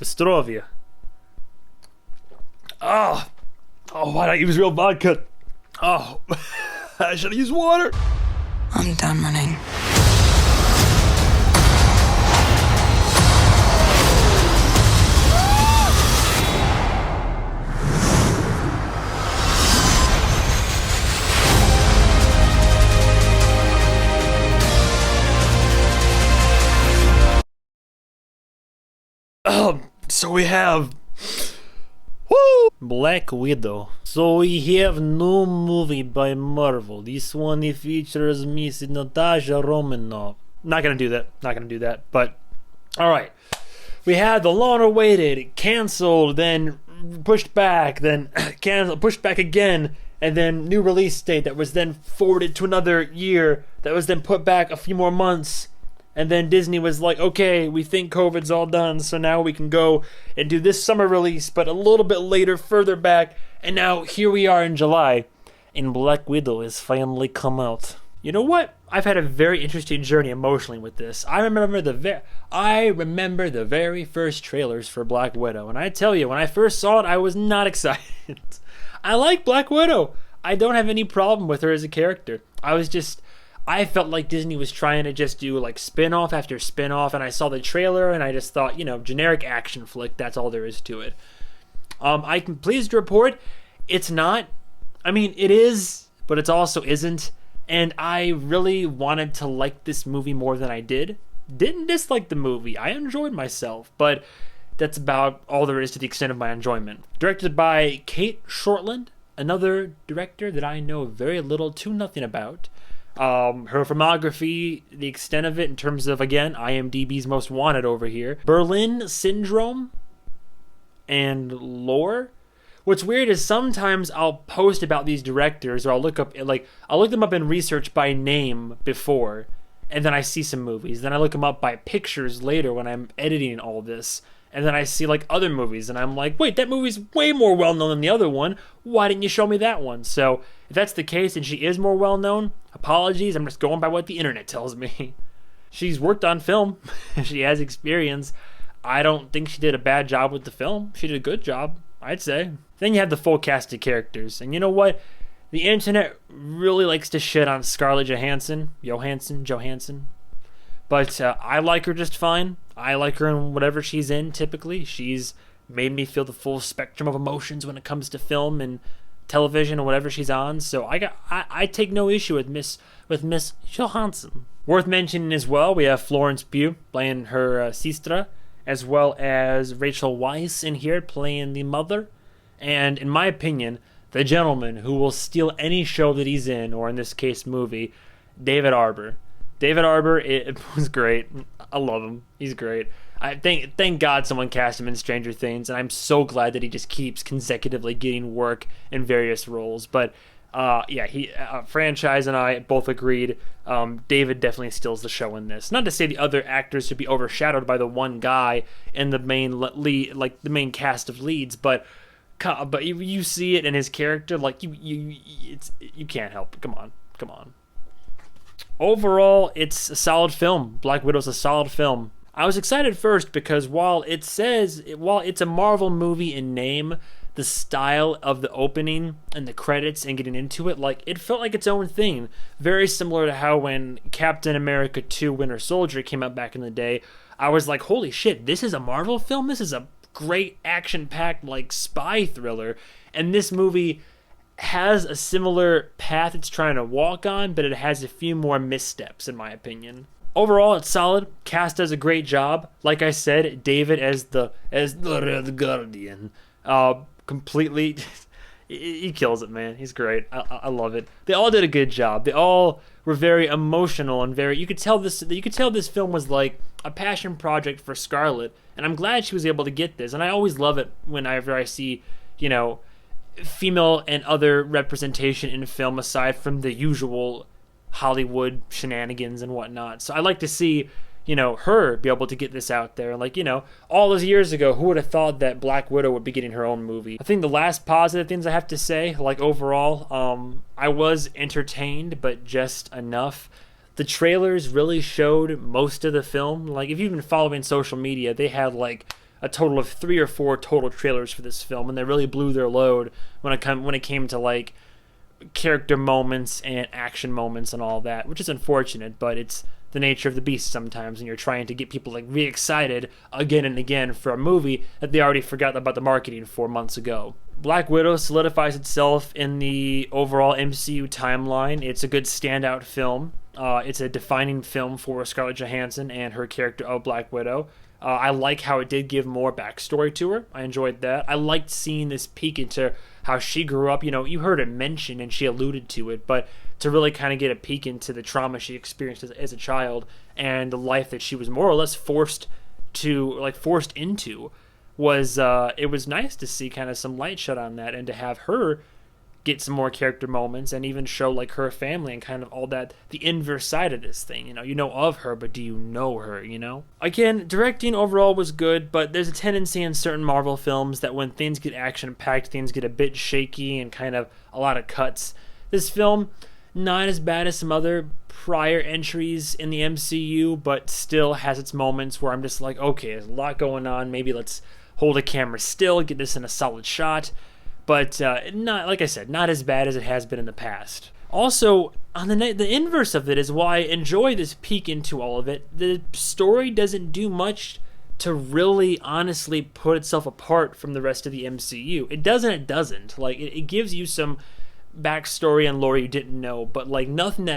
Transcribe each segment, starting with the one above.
Ostrovia. Oh, why not use real vodka? Oh, I should have used water. I'm done running. So we have Black Widow. So we have no movie by Marvel. This one features Miss Natasha Romanoff. Not gonna do that. But all right, we had the long-awaited, canceled, then pushed back, then canceled, pushed back again, and then new release date that was then forwarded to another year. That was then put back a few more months. And then Disney was like, okay, we think COVID's all done, so now we can go and do this summer release, but a little bit later, further back. And now here we are in July, and Black Widow has finally come out. You know what? I've had a very interesting journey emotionally with this. I remember the very first trailers for Black Widow, and I tell you, when I first saw it, I was not excited. I like Black Widow. I don't have any problem with her as a character. I felt like Disney was trying to just do like spin-off after spin-off, and I saw the trailer and I just thought, generic action flick, that's all there is to it. I can pleased to report it's not. I mean, it is, but it also isn't. And I really wanted to like this movie more than I did. Didn't dislike the movie. I enjoyed myself, but that's about all there is to the extent of my enjoyment. Directed by Kate Shortland, another director that I know very little to nothing about. Her filmography, the extent of it in terms of, again, IMDb's most wanted over here. Berlin Syndrome and Lore. What's weird is sometimes I'll post about these directors, or I'll look them up in research by name before, and then I see some movies. Then I look them up by pictures later when I'm editing all this, and then I see like other movies, and I'm like, wait, that movie's way more well-known than the other one. Why didn't you show me that one? So if that's the case and she is more well-known, apologies, I'm just going by what the internet tells me. She's worked on film. She has experience. I don't think she did a bad job with the film. She did a good job, I'd say. Then you have the full cast of characters. And you know what? The internet really likes to shit on Scarlett Johansson. But I like her just fine. I like her in whatever she's in, typically. She's made me feel the full spectrum of emotions when it comes to film and television or whatever she's on. So I take no issue with Miss Johansson. Worth mentioning as well, we have Florence Pugh playing her sister, as well as Rachel Weisz in here playing the mother. And in my opinion, the gentleman who will steal any show that he's in, or in this case movie, David Harbour. David Harbour, it was great. I love him. He's great. I thank God someone cast him in Stranger Things, and I'm so glad that he just keeps consecutively getting work in various roles. But franchise and I both agreed. David definitely steals the show in this. Not to say the other actors should be overshadowed by the one guy in the main lead, like the main cast of leads, but you see it in his character, like you can't help it. Come on. Overall, it's a solid film. Black Widow's a solid film. I was excited first because while it's a Marvel movie in name, the style of the opening and the credits and getting into it, like, it felt like its own thing. Very similar to how when Captain America 2 Winter Soldier came out back in the day, I was like, holy shit, this is a Marvel film? This is a great action-packed, like, spy thriller. And this movie has a similar path it's trying to walk on, but it has a few more missteps, in my opinion. Overall, it's solid. Cast does a great job. Like I said, David as the Red Guardian, completely, he kills it, man. He's great. I love it. They all did a good job. They all were very emotional and very. You could tell this film was like a passion project for Scarlett, and I'm glad she was able to get this. And I always love it whenever I see, female and other representation in film aside from the usual Hollywood shenanigans and whatnot. So I like to see, her be able to get this out there. Like, all those years ago, who would have thought that Black Widow would be getting her own movie? I think the last positive things I have to say, like overall, I was entertained, but just enough. The trailers really showed most of the film. Like, if you've been following social media, they had like a total of 3 or 4 total trailers for this film, and they really blew their load when it came to like character moments and action moments and all that, which is unfortunate, but it's the nature of the beast sometimes, and you're trying to get people like re-excited again and again for a movie that they already forgot about the marketing for months ago. Black Widow solidifies itself in the overall MCU timeline. It's a good standout film. It's a defining film for Scarlett Johansson and her character of Black Widow. I like how it did give more backstory to her. I enjoyed that. I liked seeing this peek into how she grew up. You know, you heard it mentioned and she alluded to it, but to really kind of get a peek into the trauma she experienced as a child and the life that she was more or less forced into was it was nice to see kind of some light shed on that, and to have her get some more character moments and even show like her family and kind of all that, the inverse side of this thing. You know of her, but do you know her, Again, directing overall was good, but there's a tendency in certain Marvel films that when things get action-packed, things get a bit shaky and kind of a lot of cuts. This film, not as bad as some other prior entries in the MCU, but still has its moments where I'm just like, okay, there's a lot going on, maybe let's hold a camera still, get this in a solid shot. But not, like I said, not as bad as it has been in the past. Also, on the inverse of it is why I enjoy this peek into all of it. The story doesn't do much to really honestly put itself apart from the rest of the MCU. It doesn't. Like, it gives you some backstory and lore you didn't know, but like nothing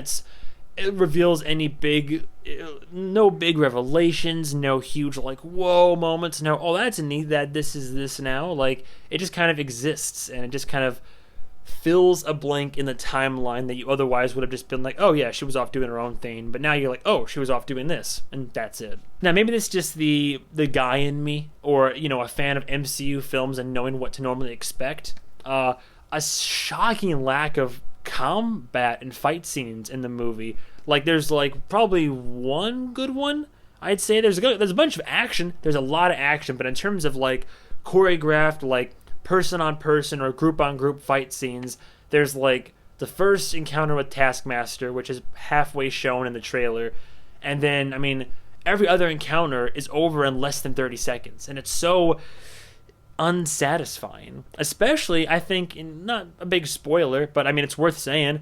it reveals no big revelations, no huge like whoa moments, no, oh that's neat that this is this now. Like, it just kind of exists, and it just kind of fills a blank in the timeline that you otherwise would have just been like, oh yeah, she was off doing her own thing, but now you're like, oh, she was off doing this, and that's it. Now maybe this is just the guy in me, or a fan of MCU films and knowing what to normally expect. A shocking lack of combat and fight scenes in the movie. Like, there's like probably one good one, I'd say. There's a bunch of action. There's a lot of action, but in terms of like choreographed, like person on person or group on group fight scenes, there's like the first encounter with Taskmaster, which is halfway shown in the trailer, and then every other encounter is over in less than 30 seconds, and it's so unsatisfying. Especially, I think, not a big spoiler, but it's worth saying,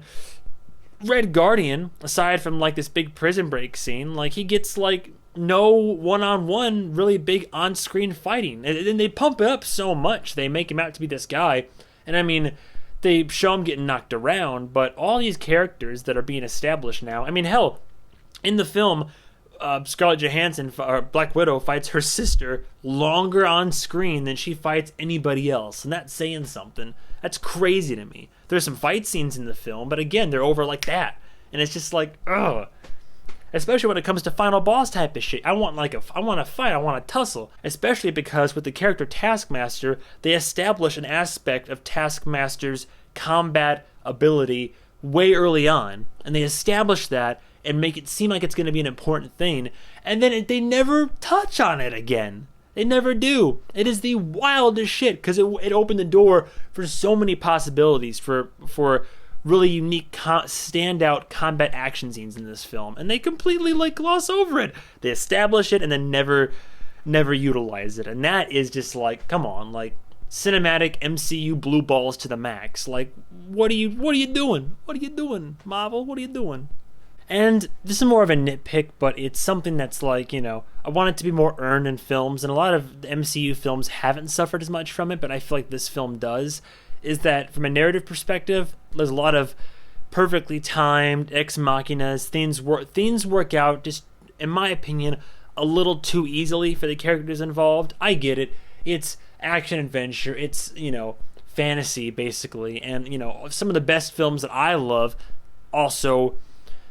Red Guardian, aside from like this big prison break scene, like he gets like no one-on-one really big on-screen fighting, and they pump it up so much. They make him out to be this guy, and they show him getting knocked around, but all these characters that are being established now, hell, in the film, Scarlett Johansson, or Black Widow, fights her sister longer on screen than she fights anybody else, and that's saying something. That's crazy to me. There's some fight scenes in the film, but again, they're over like that, and it's just like, ugh. Especially when it comes to final boss type of shit. I want a fight, I want a tussle. Especially because with the character Taskmaster, they establish an aspect of Taskmaster's combat ability way early on, and they establish that and make it seem like it's going to be an important thing, and then they never touch on it again. They never do. It is the wildest shit, because it opened the door for so many possibilities for really unique standout combat action scenes in this film, and they completely like gloss over it. They establish it and then never utilize it, and that is just like, come on, like cinematic MCU blue balls to the max. Like, what are you doing? What are you doing, Marvel? What are you doing? And this is more of a nitpick, but it's something that's like, I want it to be more earned in films, and a lot of the MCU films haven't suffered as much from it, but I feel like this film does, is that from a narrative perspective, there's a lot of perfectly timed ex machinas. Things work out, just, in my opinion, a little too easily for the characters involved. I get it. It's action adventure. It's, fantasy, basically. And, some of the best films that I love also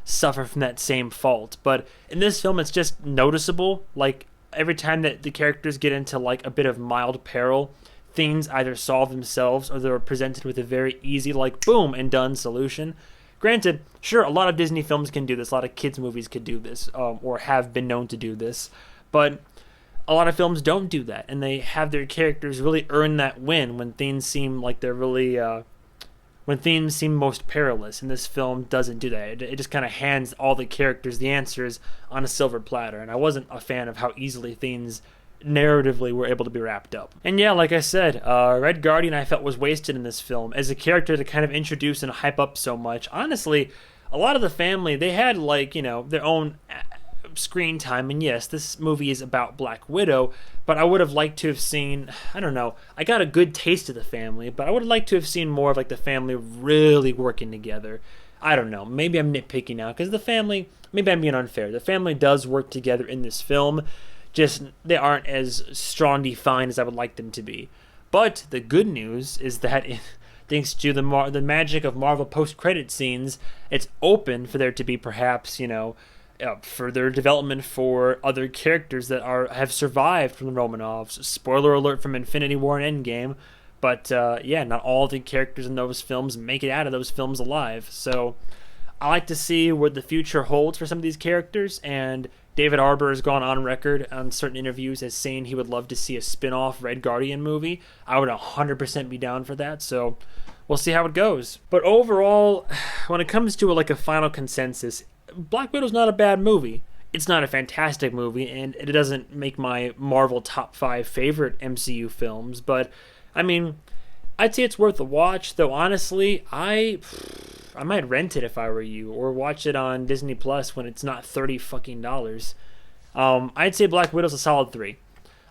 suffer from that same fault, but in this film it's just noticeable. Like, every time that the characters get into like a bit of mild peril, things either solve themselves or they're presented with a very easy, like, boom and done solution. Granted, sure, a lot of Disney films can do this, a lot of kids movies could do this, or have been known to do this, but a lot of films don't do that, and they have their characters really earn that win when things seem like they're really when things seem most perilous, and this film doesn't do that. It just kind of hands all the characters the answers on a silver platter, and I wasn't a fan of how easily things narratively were able to be wrapped up. And yeah, like I said, Red Guardian I felt was wasted in this film as a character to kind of introduce and hype up so much. Honestly, a lot of the family, they had like, their own screen time, and yes, this movie is about Black Widow, but I would have liked to have seen, I don't know, I got a good taste of the family, but I would have liked to have seen more of like the family really working together. I don't know, maybe I'm nitpicking now, because the family, maybe I'm being unfair, the family does work together in this film, just they aren't as strong defined as I would like them to be. But the good news is that thanks to the magic of Marvel post-credit scenes, it's open for there to be perhaps, further development for other characters that have survived from the Romanovs. Spoiler alert from Infinity War and Endgame, but not all the characters in those films make it out of those films alive. So I like to see what the future holds for some of these characters, and David Harbour has gone on record on certain interviews as saying he would love to see a spin-off Red Guardian movie. I would 100% be down for that, so we'll see how it goes. But overall, when it comes to a final consensus, Black Widow's not a bad movie. It's not a fantastic movie, and it doesn't make my Marvel top 5 favorite MCU films, but, I mean, I'd say it's worth a watch, though honestly, I might rent it if I were you, or watch it on Disney Plus when it's not $30 fucking dollars. I'd say Black Widow's a solid 3.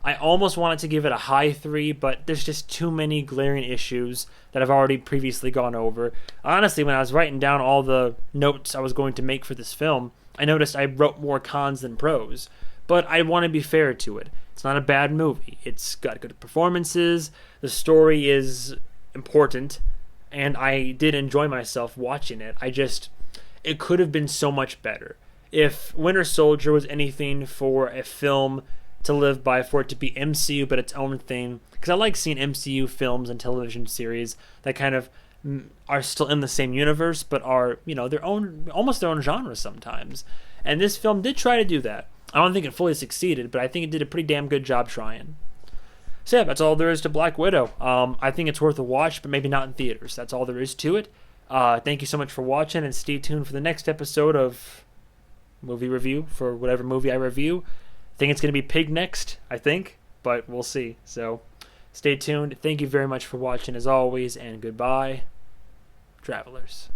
I almost wanted to give it a high 3, but there's just too many glaring issues that I've already previously gone over. Honestly, when I was writing down all the notes I was going to make for this film, I noticed I wrote more cons than pros. But I want to be fair to it. It's not a bad movie. It's got good performances, the story is important, and I did enjoy myself watching it. It could have been so much better. If Winter Soldier was anything for a film to live by, for it to be MCU but its own thing, because I like seeing MCU films and television series that kind of are still in the same universe but are their own, almost their own genre sometimes, and this film did try to do that. I don't think it fully succeeded, but I think it did a pretty damn good job trying. So yeah, that's all there is to Black Widow. I think it's worth a watch, but maybe not in theaters. That's all there is to it. Thank you so much for watching, and stay tuned for the next episode of movie review for whatever movie I review. I think it's going to be Pig next, but we'll see. So stay tuned. Thank you very much for watching as always, and goodbye, travelers.